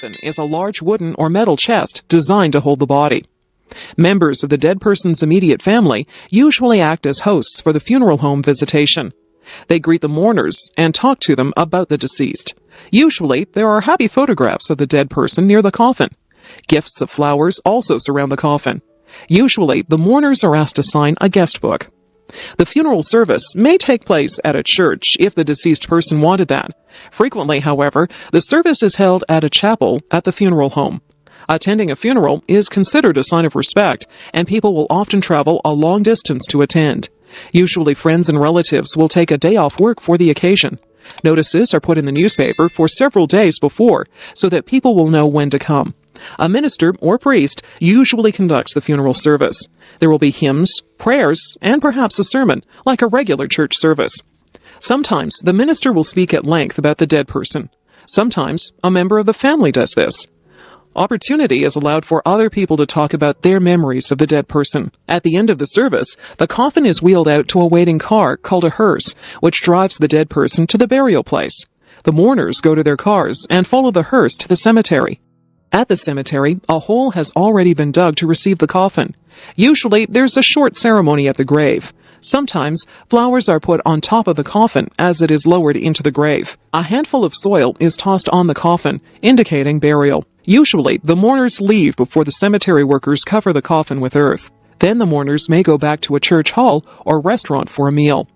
coffin is a large wooden or metal chest designed to hold the body. Members of the dead person's immediate family usually act as hosts for the funeral home visitation. They greet the mourners and talk to them about the deceased. Usually, there are happy photographs of the dead person near the coffin. Gifts of flowers also surround the coffin. Usually, the mourners are asked to sign a guest book. The funeral service may take place at a church if the deceased person wanted that. Frequently, however, the service is held at a chapel at the funeral home. Attending a funeral is considered a sign of respect, and people will often travel a long distance to attend. Usually, friends and relatives will take a day off work for the occasion. Notices are put in the newspaper for several days before, so that people will know when to come. A minister or priest usually conducts the funeral service. There will be hymns, prayers, and perhaps a sermon, like a regular church service. Sometimes the minister will speak at length about the dead person. Sometimes a member of the family does this. Opportunity is allowed for other people to talk about their memories of the dead person. At the end of the service, the coffin is wheeled out to a waiting car called a hearse, which drives the dead person to the burial place. The mourners go to their cars and follow the hearse to the cemetery. At the cemetery, a hole has already been dug to receive the coffin. Usually, there's a short ceremony at the grave. Sometimes, flowers are put on top of the coffin as it is lowered into the grave. A handful of soil is tossed on the coffin, indicating burial. Usually, the mourners leave before the cemetery workers cover the coffin with earth. Then the mourners may go back to a church hall or restaurant for a meal.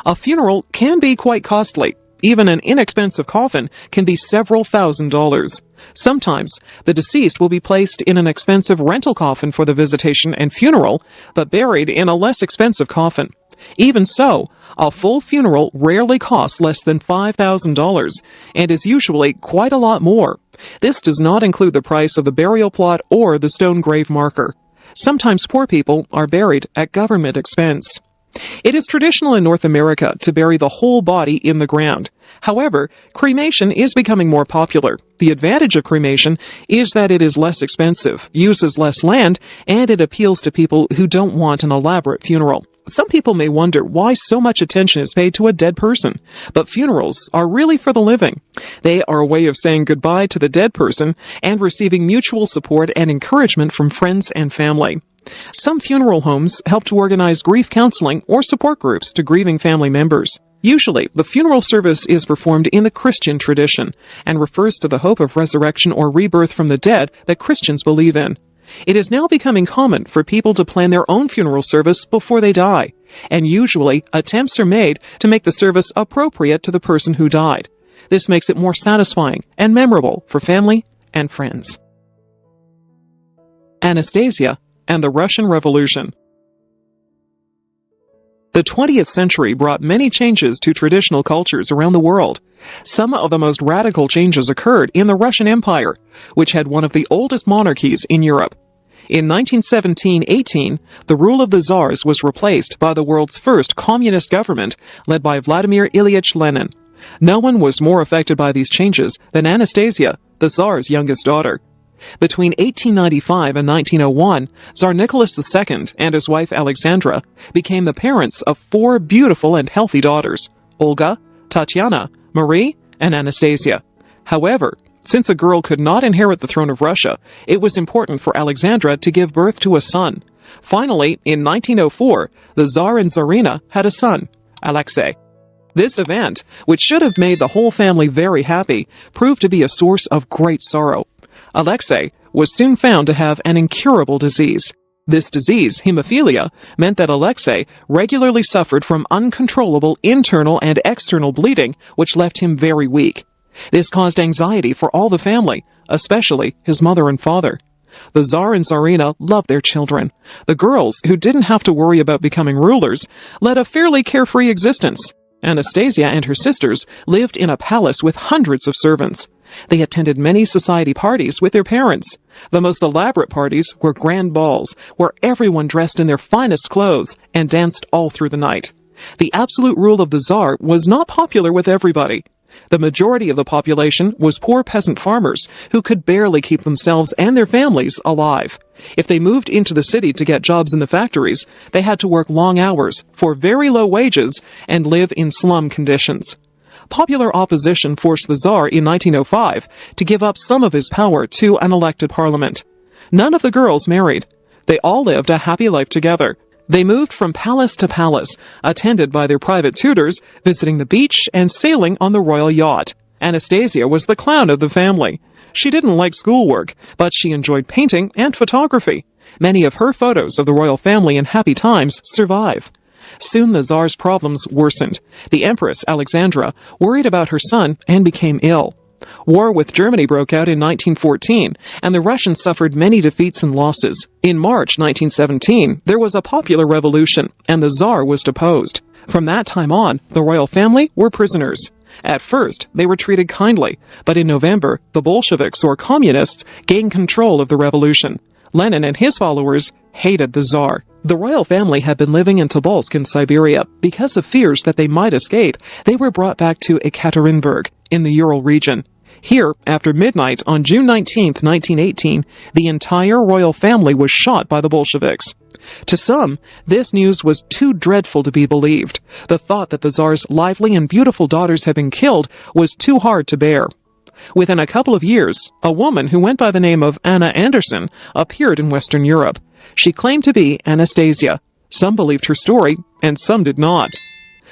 A funeral can be quite costly. Even an inexpensive coffin can be several $1,000s. Sometimes, the deceased will be placed in an expensive rental coffin for the visitation and funeral, but buried in a less expensive coffin. Even so, a full funeral rarely costs less than $5,000 and is usually quite a lot more. This does not include the price of the burial plot or the stone grave marker. Sometimes poor people are buried at government expense. It is traditional in North America to bury the whole body in the ground. However, cremation is becoming more popular. The advantage of cremation is that it is less expensive, uses less land, and it appeals to people who don't want an elaborate funeral. Some people may wonder why so much attention is paid to a dead person, but funerals are really for the living. They are a way of saying goodbye to the dead person and receiving mutual support and encouragement from friends and family. Some funeral homes help to organize grief counseling or support groups to grieving family members. Usually, the funeral service is performed in the Christian tradition and refers to the hope of resurrection or rebirth from the dead that Christians believe in. It is now becoming common for people to plan their own funeral service before they die, and usually attempts are made to make the service appropriate to the person who died. This makes it more satisfying and memorable for family and friends. Anastasia and the Russian Revolution. The 20th century brought many changes to traditional cultures around the world. Some of the most radical changes occurred in the Russian Empire, which had one of the oldest monarchies in Europe. In 1917-18, the rule of the Tsars was replaced by the world's first communist government led by Vladimir Ilyich Lenin. No one was more affected by these changes than Anastasia, the Tsar's youngest daughter. Between 1895 and 1901, Tsar Nicholas II and his wife Alexandra became the parents of 4 beautiful and healthy daughters, Olga, Tatiana, Marie, and Anastasia. However, since a girl could not inherit the throne of Russia, it was important for Alexandra to give birth to a son. Finally, in 1904, the Tsar and Tsarina had a son, Alexei. This event, which should have made the whole family very happy, proved to be a source of great sorrow. Alexei was soon found to have an incurable disease. This disease, hemophilia, meant that Alexei regularly suffered from uncontrollable internal and external bleeding, which left him very weak. This caused anxiety for all the family, especially his mother and father. The Tsar and Tsarina loved their children. The girls, who didn't have to worry about becoming rulers, led a fairly carefree existence. Anastasia and her sisters lived in a palace with hundreds of servants. They attended many society parties with their parents. The most elaborate parties were grand balls, where everyone dressed in their finest clothes and danced all through the night. The absolute rule of the Tsar was not popular with everybody. The majority of the population was poor peasant farmers who could barely keep themselves and their families alive. If they moved into the city to get jobs in the factories, they had to work long hours for very low wages and live in slum conditions. Popular opposition forced the Tsar in 1905 to give up some of his power to an elected parliament. None of the girls married. They all lived a happy life together. They moved from palace to palace, attended by their private tutors, visiting the beach and sailing on the royal yacht. Anastasia was the clown of the family. She didn't like schoolwork, but she enjoyed painting and photography. Many of her photos of the royal family in happy times survive. Soon the Tsar's problems worsened. The Empress, Alexandra, worried about her son and became ill. War with Germany broke out in 1914, and the Russians suffered many defeats and losses. In March 1917, there was a popular revolution, and the Tsar was deposed. From that time on, the royal family were prisoners. At first, they were treated kindly, but in November, the Bolsheviks, or communists, gained control of the revolution. Lenin and his followers hated the Tsar. The royal family had been living in Tobolsk in Siberia. Because of fears that they might escape, they were brought back to Ekaterinburg, in the Ural region. Here, after midnight on June 19, 1918, the entire royal family was shot by the Bolsheviks. To some, this news was too dreadful to be believed. The thought that the Tsar's lively and beautiful daughters had been killed was too hard to bear. Within a couple of years, a woman who went by the name of Anna Anderson appeared in Western Europe. She claimed to be Anastasia. Some believed her story, and some did not.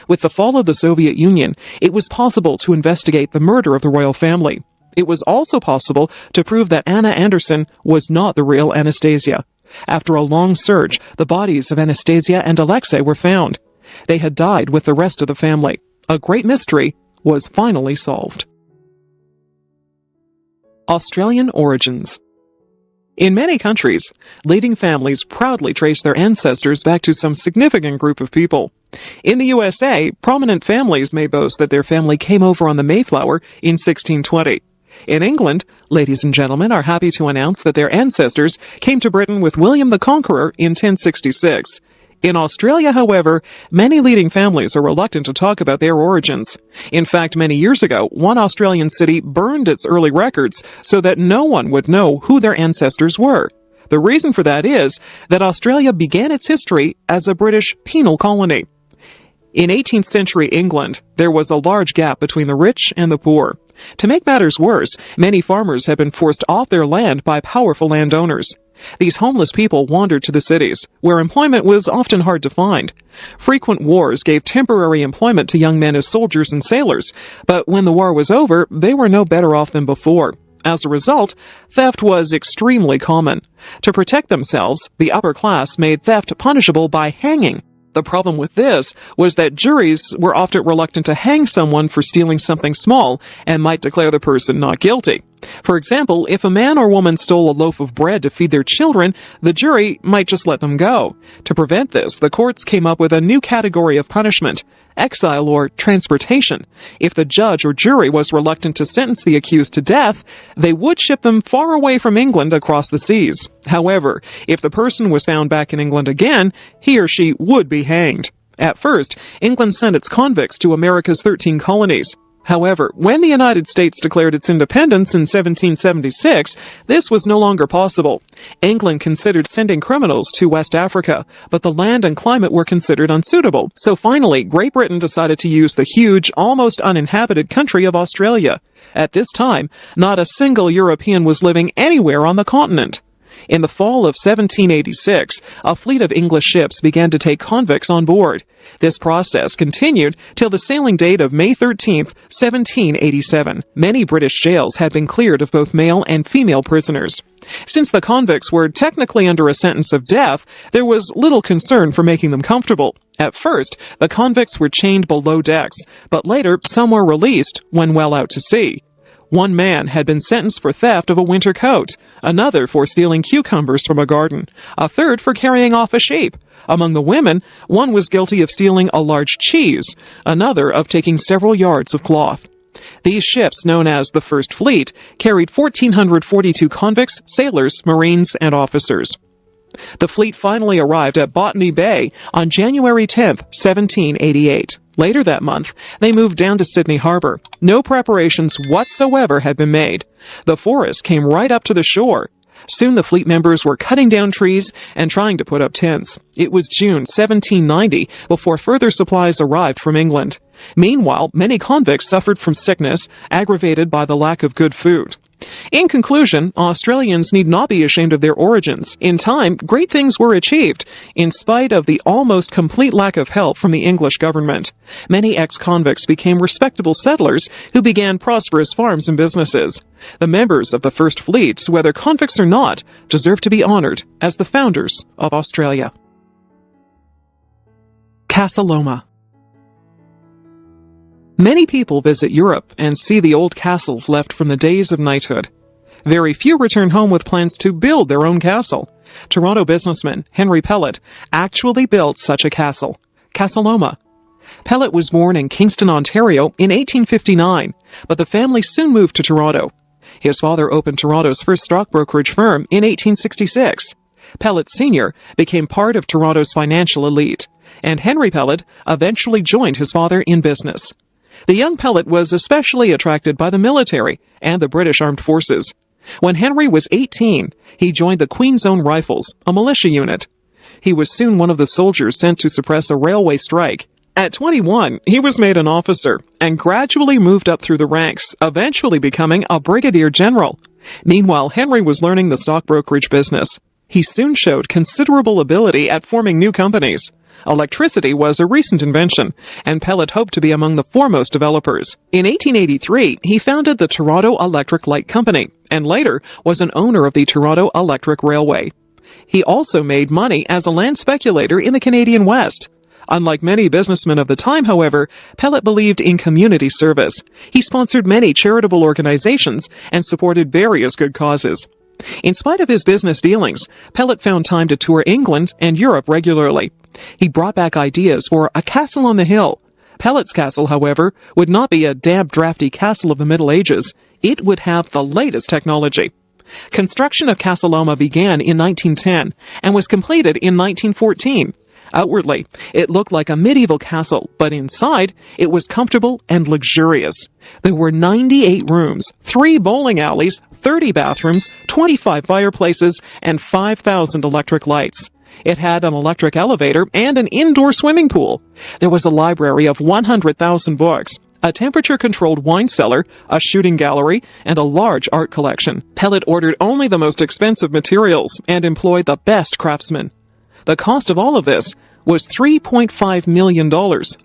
With the fall of the Soviet Union, it was possible to investigate the murder of the royal family. It was also possible to prove that Anna Anderson was not the real Anastasia. After a long search, the bodies of Anastasia and Alexei were found. They had died with the rest of the family. A great mystery was finally solved. Australian origins. In many countries, leading families proudly trace their ancestors back to some significant group of people. In the USA, prominent families may boast that their family came over on the Mayflower in 1620. In England, ladies and gentlemen are happy to announce that their ancestors came to Britain with William the Conqueror in 1066. In Australia, however, many leading families are reluctant to talk about their origins. In fact, many years ago, one Australian city burned its early records so that no one would know who their ancestors were. The reason for that is that Australia began its history as a British penal colony. In 18th century England, there was a large gap between the rich and the poor. To make matters worse, many farmers had been forced off their land by powerful landowners. These homeless people wandered to the cities, where employment was often hard to find. Frequent wars gave temporary employment to young men as soldiers and sailors, but when the war was over, they were no better off than before. As a result, theft was extremely common. To protect themselves, the upper class made theft punishable by hanging. The problem with this was that juries were often reluctant to hang someone for stealing something small and might declare the person not guilty. For example, if a man or woman stole a loaf of bread to feed their children, the jury might just let them go. To prevent this, the courts came up with a new category of punishment: exile or transportation. If the judge or jury was reluctant to sentence the accused to death, they would ship them far away from England across the seas. However, if the person was found back in England again, he or she would be hanged. At first, England sent its convicts to America's 13 colonies. However, when the United States declared its independence in 1776, this was no longer possible. England considered sending criminals to West Africa, but the land and climate were considered unsuitable. So finally, Great Britain decided to use the huge, almost uninhabited country of Australia. At this time, not a single European was living anywhere on the continent. In the fall of 1786, a fleet of English ships began to take convicts on board. This process continued till the sailing date of May 13, 1787. Many British jails had been cleared of both male and female prisoners. Since the convicts were technically under a sentence of death, there was little concern for making them comfortable. At first, the convicts were chained below decks, but later some were released when well out to sea. One man had been sentenced for theft of a winter coat, another for stealing cucumbers from a garden, a third for carrying off a sheep. Among the women, one was guilty of stealing a large cheese, another of taking several yards of cloth. These ships, known as the First Fleet, carried 1,442 convicts, sailors, marines, and officers. The fleet finally arrived at Botany Bay on January 10, 1788. Later that month, they moved down to Sydney Harbour. No preparations whatsoever had been made. The forest came right up to the shore. Soon the fleet members were cutting down trees and trying to put up tents. It was June 1790 before further supplies arrived from England. Meanwhile, many convicts suffered from sickness, aggravated by the lack of good food. In conclusion, Australians need not be ashamed of their origins. In time, great things were achieved, in spite of the almost complete lack of help from the English government. Many ex-convicts became respectable settlers who began prosperous farms and businesses. The members of the First Fleet, whether convicts or not, deserve to be honoured as the founders of Australia. Casa Loma. Many people visit Europe and see the old castles left from the days of knighthood. Very few return home with plans to build their own castle. Toronto businessman Henry Pellet actually built such a castle, Casa Loma. Pellet was born in Kingston, Ontario in 1859, but the family soon moved to Toronto. His father opened Toronto's first stock brokerage firm in 1866. Pellet Sr. became part of Toronto's financial elite, and Henry Pellet eventually joined his father in business. The young Pellet was especially attracted by the military and the British Armed Forces. When Henry was 18, he joined the Queen's Own Rifles, a militia unit. He was soon one of the soldiers sent to suppress a railway strike. At 21, he was made an officer and gradually moved up through the ranks, eventually becoming a brigadier general. Meanwhile, Henry was learning the stock brokerage business. He soon showed considerable ability at forming new companies. Electricity was a recent invention, and Pellet hoped to be among the foremost developers. In 1883, he founded the Toronto Electric Light Company, and later was an owner of the Toronto Electric Railway. He also made money as a land speculator in the Canadian West. Unlike many businessmen of the time, however, Pellet believed in community service. He sponsored many charitable organizations and supported various good causes. In spite of his business dealings, Pellet found time to tour England and Europe regularly. He brought back ideas for a castle on the hill. Pellet's castle, however, would not be a damp, drafty castle of the Middle Ages. It would have the latest technology. Construction of Casa Loma began in 1910 and was completed in 1914. Outwardly, it looked like a medieval castle, but inside, it was comfortable and luxurious. There were 98 rooms, 3 bowling alleys, 30 bathrooms, 25 fireplaces, and 5,000 electric lights. It had an electric elevator and an indoor swimming pool. There was a library of 100,000 books, a temperature-controlled wine cellar, a shooting gallery, and a large art collection. Pellet ordered only the most expensive materials and employed the best craftsmen. The cost of all of this was $3.5 million,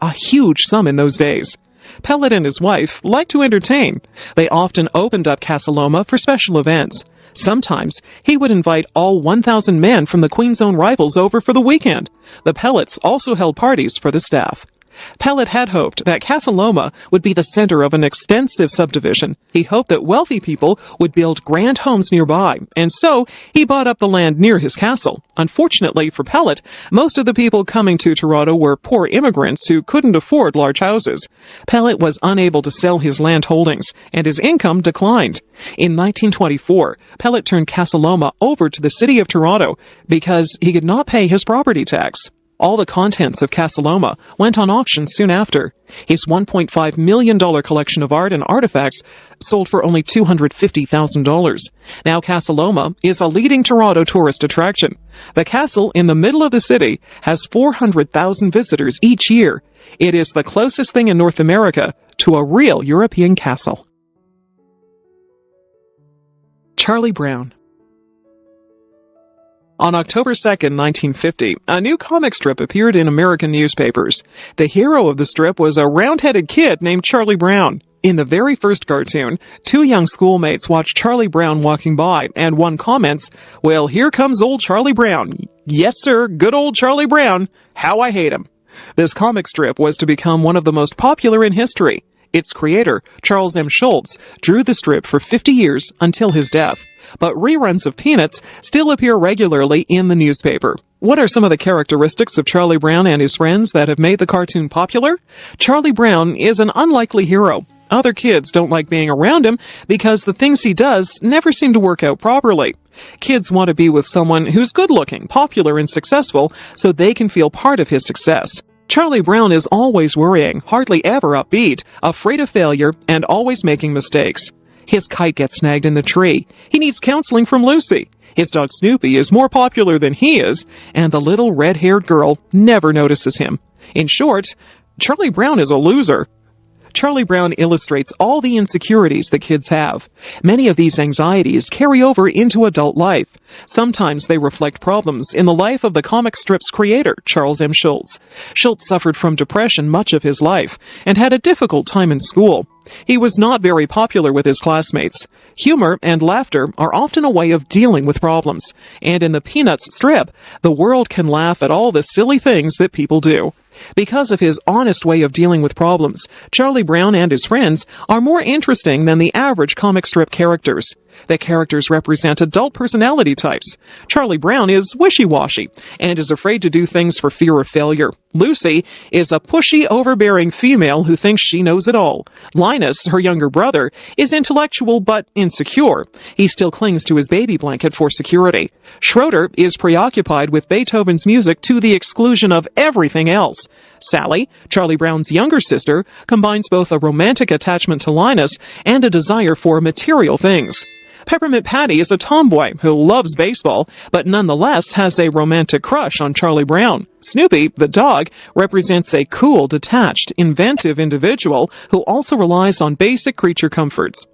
a huge sum in those days. Pellet and his wife liked to entertain. They often opened up Casa Loma for special events. Sometimes he would invite all 1,000 men from the Queen's Own Rifles over for the weekend. The Pellets also held parties for the staff. Pellet had hoped that Casa Loma would be the center of an extensive subdivision. He hoped that wealthy people would build grand homes nearby, and so he bought up the land near his castle. Unfortunately for Pellet, most of the people coming to Toronto were poor immigrants who couldn't afford large houses. Pellet was unable to sell his land holdings, and his income declined. In 1924, Pellet turned Casa Loma over to the City of Toronto because he could not pay his property tax. All the contents of Casa Loma went on auction soon after. His $1.5 million collection of art and artifacts sold for only $250,000. Now Casa Loma is a leading Toronto tourist attraction. The castle in the middle of the city has 400,000 visitors each year. It is the closest thing in North America to a real European castle. Charlie Brown. On October 2, 1950, a new comic strip appeared in American newspapers. The hero of the strip was a round-headed kid named Charlie Brown. In the very first cartoon, 2 young schoolmates watch Charlie Brown walking by, and one comments, "Well, here comes old Charlie Brown. Yes, sir, good old Charlie Brown. How I hate him." This comic strip was to become one of the most popular in history. Its creator, Charles M. Schulz, drew the strip for 50 years until his death. But reruns of Peanuts still appear regularly in the newspaper. What are some of the characteristics of Charlie Brown and his friends that have made the cartoon popular? Charlie Brown is an unlikely hero. Other kids don't like being around him because the things he does never seem to work out properly. Kids want to be with someone who's good-looking, popular, and successful so they can feel part of his success. Charlie Brown is always worrying, hardly ever upbeat, afraid of failure, and always making mistakes. His kite gets snagged in the tree. He needs counseling from Lucy. His dog Snoopy is more popular than he is, and the little red-haired girl never notices him. In short, Charlie Brown is a loser. Charlie Brown illustrates all the insecurities that kids have. Many of these anxieties carry over into adult life. Sometimes they reflect problems in the life of the comic strip's creator, Charles M. Schulz. Schulz suffered from depression much of his life and had a difficult time in school. He was not very popular with his classmates. Humor and laughter are often a way of dealing with problems, and in the Peanuts strip, the world can laugh at all the silly things that people do. Because of his honest way of dealing with problems, Charlie Brown and his friends are more interesting than the average comic strip characters. The characters represent adult personality types. Charlie Brown is wishy-washy and is afraid to do things for fear of failure. Lucy is a pushy, overbearing female who thinks she knows it all. Linus, her younger brother, is intellectual but insecure. He still clings to his baby blanket for security. Schroeder is preoccupied with Beethoven's music to the exclusion of everything else. Sally, Charlie Brown's younger sister, combines both a romantic attachment to Linus and a desire for material things. Peppermint Patty is a tomboy who loves baseball, but nonetheless has a romantic crush on Charlie Brown. Snoopy, the dog, represents a cool, detached, inventive individual who also relies on basic creature comforts.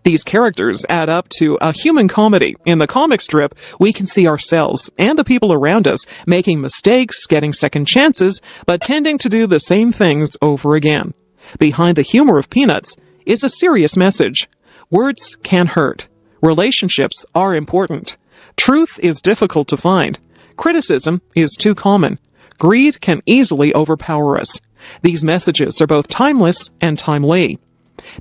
These characters add up to a human comedy. In the comic strip, we can see ourselves and the people around us making mistakes, getting second chances, but tending to do the same things over again. Behind the humor of Peanuts is a serious message. Words can hurt. Relationships are important. Truth is difficult to find. Criticism is too common. Greed can easily overpower us. These messages are both timeless and timely.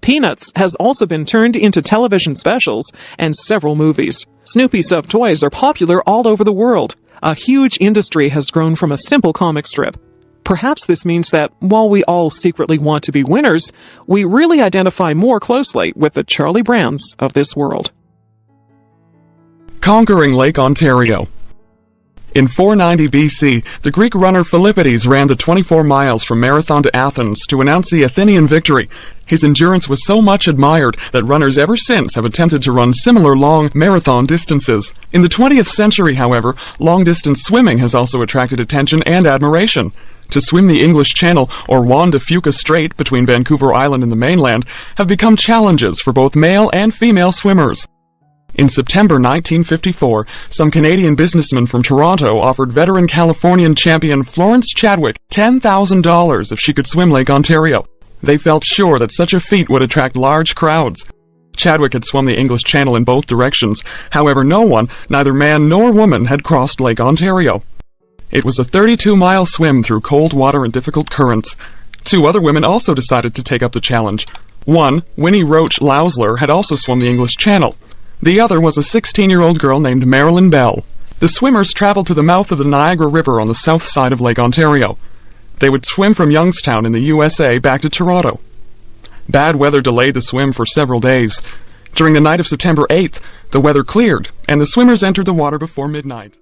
Peanuts has also been turned into television specials and several movies. Snoopy stuffed toys are popular all over the world. A huge industry has grown from a simple comic strip. Perhaps this means that, while we all secretly want to be winners, we really identify more closely with the Charlie Browns of this world. Conquering Lake Ontario. In 490 BC, the Greek runner Philippides ran the 24 miles from Marathon to Athens to announce the Athenian victory. His endurance was so much admired that runners ever since have attempted to run similar long marathon distances. In the 20th century, however, long-distance swimming has also attracted attention and admiration. To swim the English Channel or Juan de Fuca Strait between Vancouver Island and the mainland have become challenges for both male and female swimmers. In September 1954, some Canadian businessmen from Toronto offered veteran Californian champion Florence Chadwick $10,000 if she could swim Lake Ontario. They felt sure that such a feat would attract large crowds. Chadwick had swum the English Channel in both directions. However, no one, neither man nor woman, had crossed Lake Ontario. It was a 32-mile swim through cold water and difficult currents. Two other women also decided to take up the challenge. One, Winnie Roach Lausler, had also swum the English Channel. The other was a 16-year-old girl named Marilyn Bell. The swimmers traveled to the mouth of the Niagara River on the south side of Lake Ontario. They would swim from Youngstown in the USA back to Toronto. Bad weather delayed the swim for several days. During the night of September 8th, the weather cleared, and the swimmers entered the water before midnight.